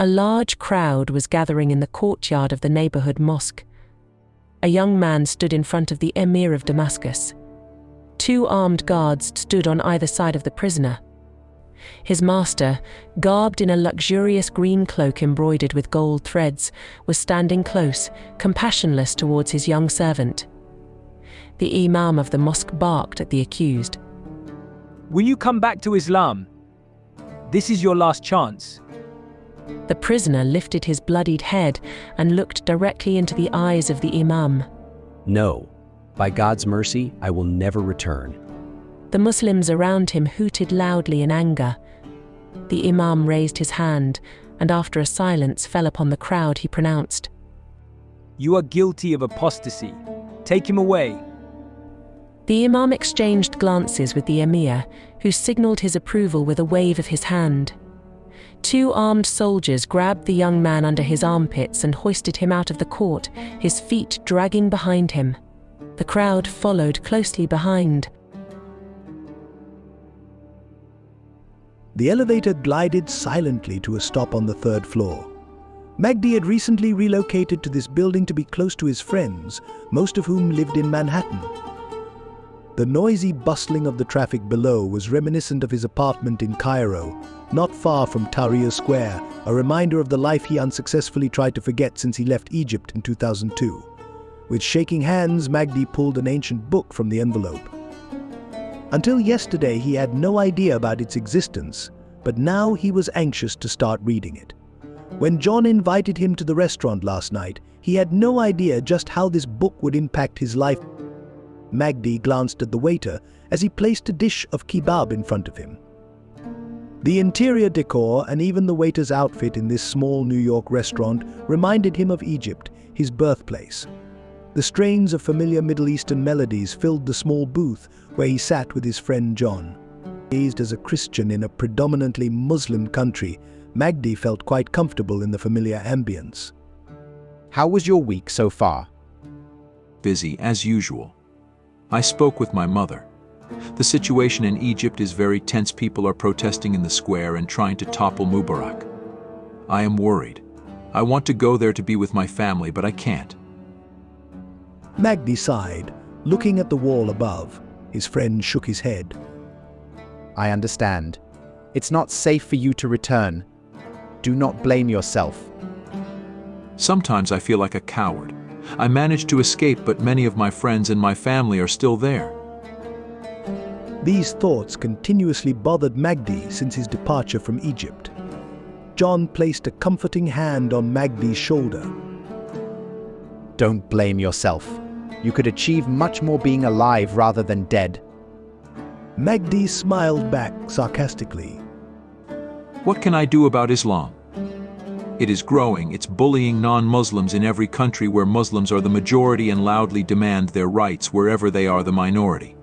A large crowd was gathering in the courtyard of the neighborhood mosque. A young man stood in front of the emir of Damascus. 2 armed guards stood on either side of the prisoner. His master, garbed in a luxurious green cloak embroidered with gold threads, was standing close, compassionless towards his young servant. The imam of the mosque barked at the accused. "Will you come back to Islam? This is your last chance." The prisoner lifted his bloodied head and looked directly into the eyes of the imam. "No, by God's mercy, I will never return." The Muslims around him hooted loudly in anger. The imam raised his hand, and after a silence fell upon the crowd, he pronounced, "You are guilty of apostasy. Take him away." The imam exchanged glances with the emir, who signaled his approval with a wave of his hand. 2 armed soldiers grabbed the young man under his armpits and hoisted him out of the court, his feet dragging behind him. The crowd followed closely behind. The elevator glided silently to a stop on the 3rd floor. Magdi had recently relocated to this building to be close to his friends, most of whom lived in Manhattan. The noisy bustling of the traffic below was reminiscent of his apartment in Cairo, not far from Tahrir Square, a reminder of the life he unsuccessfully tried to forget since he left Egypt in 2002. With shaking hands, Magdi pulled an ancient book from the envelope. Until yesterday, he had no idea about its existence, but now he was anxious to start reading it. When John invited him to the restaurant last night, he had no idea just how this book would impact his life. Magdi glanced at the waiter as he placed a dish of kebab in front of him. The interior decor and even the waiter's outfit in this small New York restaurant reminded him of Egypt, his birthplace. The strains of familiar Middle Eastern melodies filled the small booth where he sat with his friend John. Raised as a Christian in a predominantly Muslim country, Magdi felt quite comfortable in the familiar ambience. "How was your week so far?" "Busy, as usual. I spoke with my mother. The situation in Egypt is very tense. People are protesting in the square and trying to topple Mubarak. I am worried. I want to go there to be with my family, but I can't." Magdi sighed, looking at the wall above. His friend shook his head. "I understand. It's not safe for you to return. Do not blame yourself." Sometimes I feel like a coward. I managed to escape, but many of my friends and my family are still there. These thoughts continuously bothered Magdi since his departure from Egypt. John placed a comforting hand on Magdi's shoulder. "Don't blame yourself. You could achieve much more being alive rather than dead." Magdi smiled back sarcastically. What can I do about Islam? It is growing. It's bullying non-Muslims in every country where Muslims are the majority and loudly demand their rights wherever they are the minority.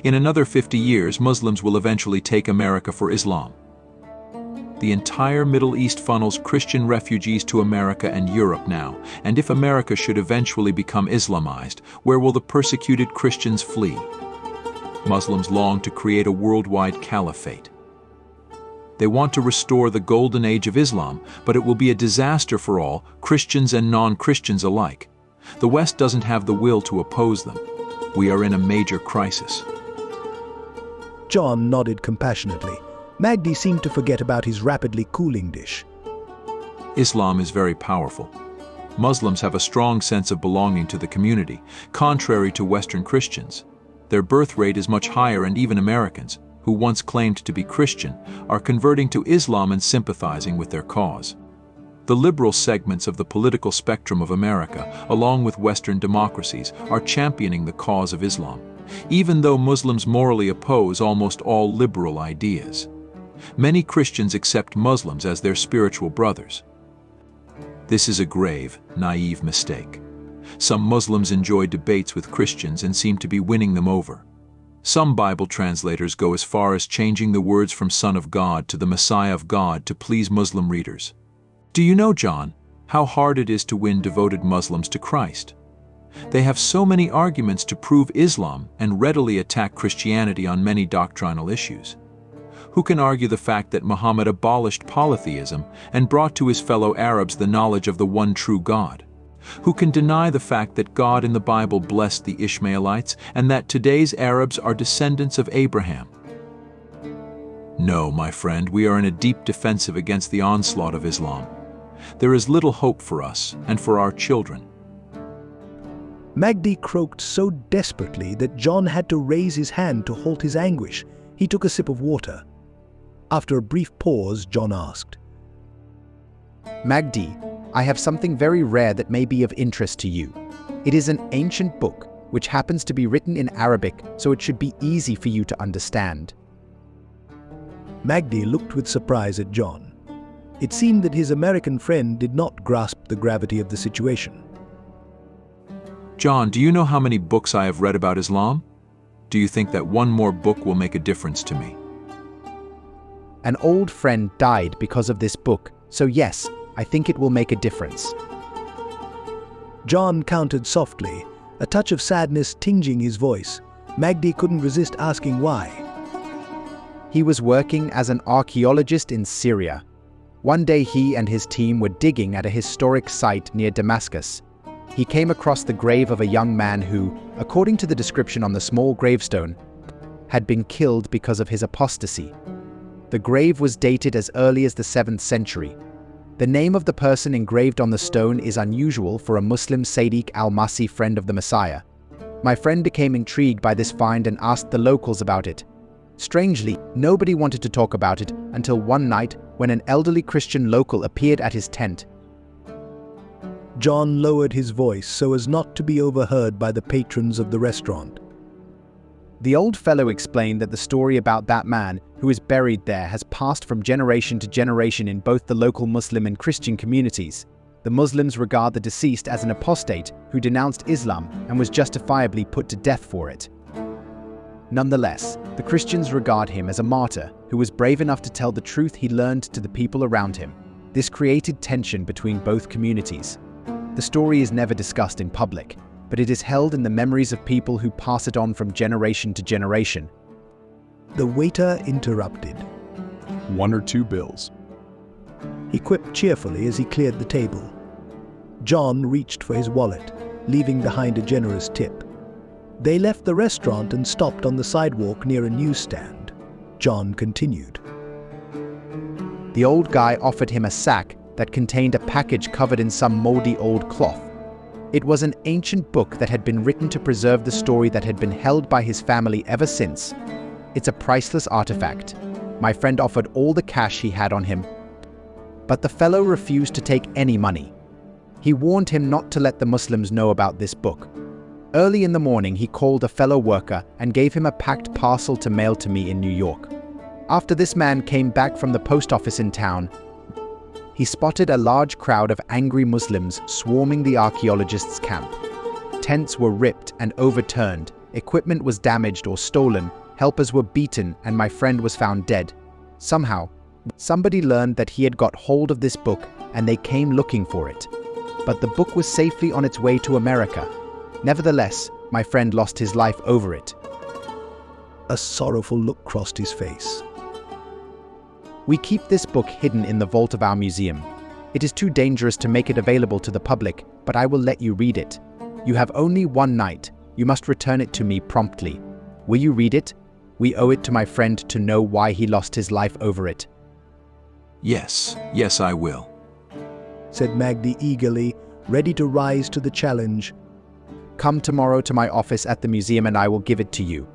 In another 50 years, Muslims will eventually take America for Islam. The entire Middle East funnels Christian refugees to America and Europe now, and if America should eventually become Islamized, where will the persecuted Christians flee? Muslims long to create a worldwide caliphate. They want to restore the golden age of Islam, but it will be a disaster for all, Christians and non-Christians alike. The West doesn't have the will to oppose them. We are in a major crisis. John nodded compassionately. Magdi seemed to forget about his rapidly cooling dish. Islam is very powerful. Muslims have a strong sense of belonging to the community, contrary to Western Christians. Their birth rate is much higher, and even Americans, who once claimed to be Christian, are converting to Islam and sympathizing with their cause. The liberal segments of the political spectrum of America, along with Western democracies, are championing the cause of Islam, even though Muslims morally oppose almost all liberal ideas. Many Christians accept Muslims as their spiritual brothers. This is a grave, naive mistake. Some Muslims enjoy debates with Christians and seem to be winning them over. Some Bible translators go as far as changing the words from Son of God to the Messiah of God to please Muslim readers. Do you know, John, how hard it is to win devoted Muslims to Christ? They have so many arguments to prove Islam and readily attack Christianity on many doctrinal issues. Who can argue the fact that Muhammad abolished polytheism and brought to his fellow Arabs the knowledge of the one true God? Who can deny the fact that God in the Bible blessed the Ishmaelites and that today's Arabs are descendants of Abraham? No, my friend, we are in a deep defensive against the onslaught of Islam. There is little hope for us and for our children. Magdi croaked so desperately that John had to raise his hand to halt his anguish. He took a sip of water. After a brief pause, John asked, Magdi, I have something very rare that may be of interest to you. It is an ancient book, which happens to be written in Arabic, so it should be easy for you to understand. Magdi looked with surprise at John. It seemed that his American friend did not grasp the gravity of the situation. John, do you know how many books I have read about Islam? Do you think that one more book will make a difference to me? An old friend died because of this book, so yes, I think it will make a difference. John countered softly, a touch of sadness tinging his voice. Magdi couldn't resist asking why. He was working as an archaeologist in Syria. One day he and his team were digging at a historic site near Damascus. He came across the grave of a young man who, according to the description on the small gravestone, had been killed because of his apostasy. The grave was dated as early as the 7th century. The name of the person engraved on the stone is unusual for a Muslim Sadiq al-Masih, friend of the Messiah. My friend became intrigued by this find and asked the locals about it. Strangely, nobody wanted to talk about it until one night when an elderly Christian local appeared at his tent. John lowered his voice so as not to be overheard by the patrons of the restaurant. The old fellow explained that the story about that man who is buried there has passed from generation to generation in both the local Muslim and Christian communities. The Muslims regard the deceased as an apostate who denounced Islam and was justifiably put to death for it. Nonetheless, the Christians regard him as a martyr who was brave enough to tell the truth he learned to the people around him. This created tension between both communities. The story is never discussed in public, but it is held in the memories of people who pass it on from generation to generation. The waiter interrupted. 1 or 2 bills. He quipped cheerfully as he cleared the table. John reached for his wallet, leaving behind a generous tip. They left the restaurant and stopped on the sidewalk near a newsstand. John continued. The old guy offered him a sack that contained a package covered in some moldy old cloth. It was an ancient book that had been written to preserve the story that had been held by his family ever since. It's a priceless artifact. My friend offered all the cash he had on him, but the fellow refused to take any money. He warned him not to let the Muslims know about this book. Early in the morning, he called a fellow worker and gave him a packed parcel to mail to me in New York. After this man came back from the post office in town, he spotted a large crowd of angry Muslims swarming the archaeologists' camp. Tents were ripped and overturned, equipment was damaged or stolen, helpers were beaten, and my friend was found dead. Somehow, somebody learned that he had got hold of this book and they came looking for it. But the book was safely on its way to America. Nevertheless, my friend lost his life over it. A sorrowful look crossed his face. We keep this book hidden in the vault of our museum. It is too dangerous to make it available to the public, but I will let you read it. You have only one night. You must return it to me promptly. Will you read it? We owe it to my friend to know why he lost his life over it. Yes, I will, said Magdi eagerly, ready to rise to the challenge. Come tomorrow to my office at the museum and I will give it to you.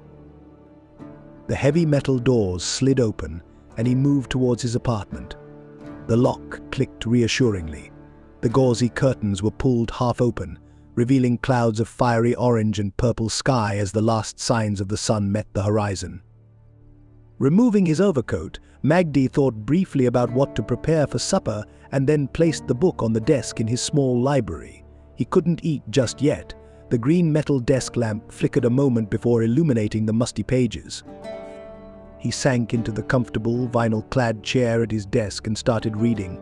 The heavy metal doors slid open and he moved towards his apartment. The lock clicked reassuringly. The gauzy curtains were pulled half open, revealing clouds of fiery orange and purple sky as the last signs of the sun met the horizon. Removing his overcoat, Magdi thought briefly about what to prepare for supper and then placed the book on the desk in his small library. He couldn't eat just yet. The green metal desk lamp flickered a moment before illuminating the musty pages. He sank into the comfortable, vinyl-clad chair at his desk and started reading.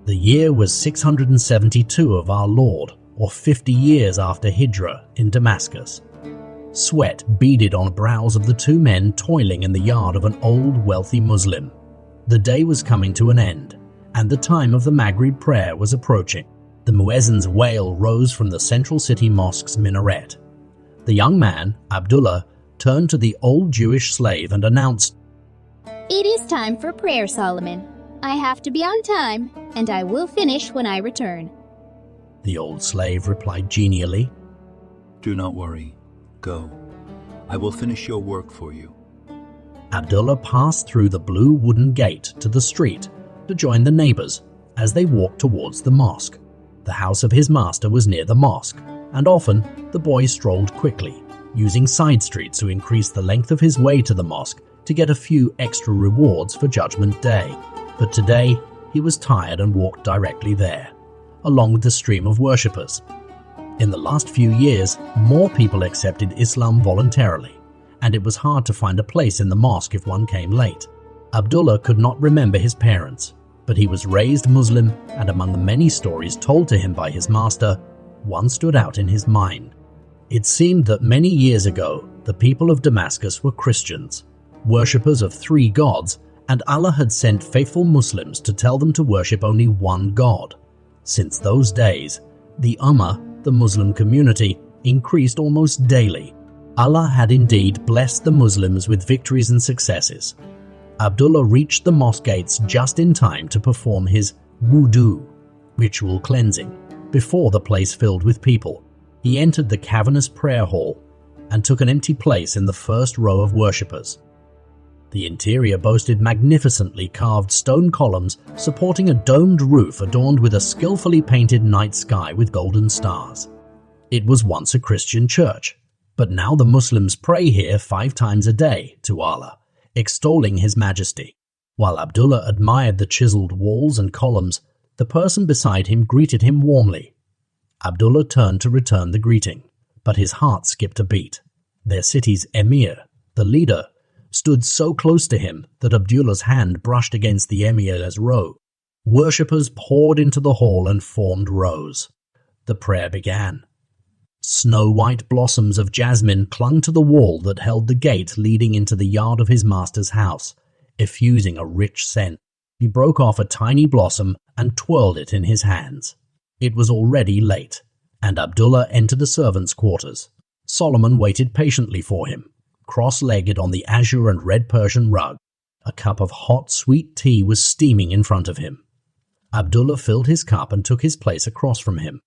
The year was 672 of our Lord, or 50 years after Hijrah, in Damascus. Sweat beaded on the brows of the two men toiling in the yard of an old, wealthy Muslim. The day was coming to an end, and the time of the Maghrib prayer was approaching. The muezzin's wail rose from the central city mosque's minaret. The young man, Abdullah, turned to the old Jewish slave and announced, "It is time for prayer, Solomon. I have to be on time, and I will finish when I return." The old slave replied genially, "Do not worry. Go. I will finish your work for you." Abdullah passed through the blue wooden gate to the street to join the neighbors as they walked towards the mosque. The house of his master was near the mosque, and often the boy strolled quickly, using side streets to increase the length of his way to the mosque to get a few extra rewards for Judgment Day. But today, he was tired and walked directly there, along with the stream of worshippers. In the last few years, more people accepted Islam voluntarily, and it was hard to find a place in the mosque if one came late. Abdullah could not remember his parents, but he was raised Muslim, and among the many stories told to him by his master, one stood out in his mind. It seemed that many years ago, the people of Damascus were Christians, worshippers of three gods, and Allah had sent faithful Muslims to tell them to worship only one God. Since those days, the Ummah, the Muslim community, increased almost daily. Allah had indeed blessed the Muslims with victories and successes. Abdullah reached the mosque gates just in time to perform his wudu, ritual cleansing, before the place filled with people. He entered the cavernous prayer hall and took an empty place in the first row of worshippers. The interior boasted magnificently carved stone columns supporting a domed roof adorned with a skillfully painted night sky with golden stars. It was once a Christian church, but now the Muslims pray here 5 times a day to Allah, extolling His majesty. While Abdullah admired the chiseled walls and columns, the person beside him greeted him warmly. Abdullah turned to return the greeting, but his heart skipped a beat. Their city's emir, the leader, stood so close to him that Abdullah's hand brushed against the emir's robe. Worshippers poured into the hall and formed rows. The prayer began. Snow-white blossoms of jasmine clung to the wall that held the gate leading into the yard of his master's house, effusing a rich scent. He broke off a tiny blossom and twirled it in his hands. It was already late, and Abdullah entered the servants' quarters. Solomon waited patiently for him, cross-legged on the azure and red Persian rug. A cup of hot, sweet tea was steaming in front of him. Abdullah filled his cup and took his place across from him.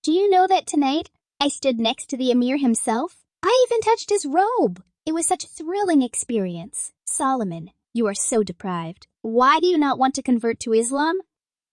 "Do you know that tonight I stood next to the emir himself? I even touched his robe. It was such a thrilling experience. Solomon, you are so deprived. Why do you not want to convert to Islam?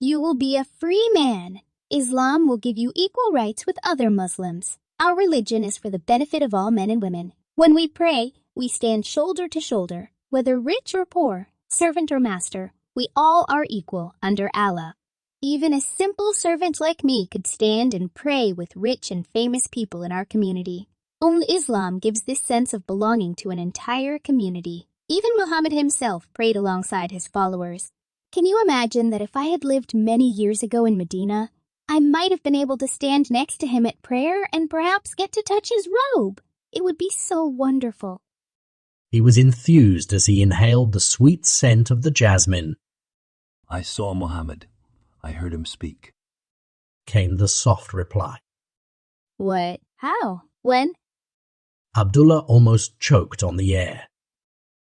You will be a free man. Islam will give you equal rights with other Muslims. Our religion is for the benefit of all men and women. When we pray, we stand shoulder to shoulder. Whether rich or poor, servant or master, we all are equal under Allah. Even a simple servant like me could stand and pray with rich and famous people in our community. Only Islam gives this sense of belonging to an entire community. Even Muhammad himself prayed alongside his followers. Can you imagine that if I had lived many years ago in Medina, I might have been able to stand next to him at prayer and perhaps get to touch his robe? It would be so wonderful." He was enthused as he inhaled the sweet scent of the jasmine. "I saw Muhammad. I heard him speak," came the soft reply. "What? How? When?" Abdullah almost choked on the air.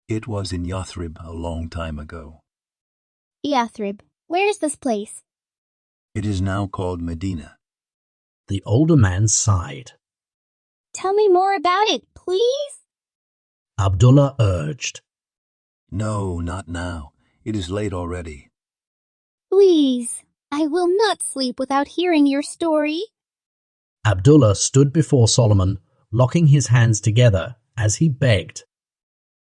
"It was in Yathrib a long time ago." "Yathrib. Where is this place?" "It is now called Medina." The older man sighed. "Tell me more about it, please." Abdullah urged. "No, not now. It is late already." "Please, I will not sleep without hearing your story." Abdullah stood before Solomon, locking his hands together as he begged.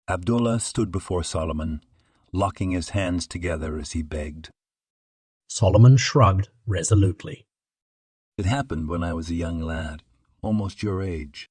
Abdullah stood before Solomon, locking his hands together as he begged. Solomon shrugged resolutely. "It happened when I was a young lad, almost your age.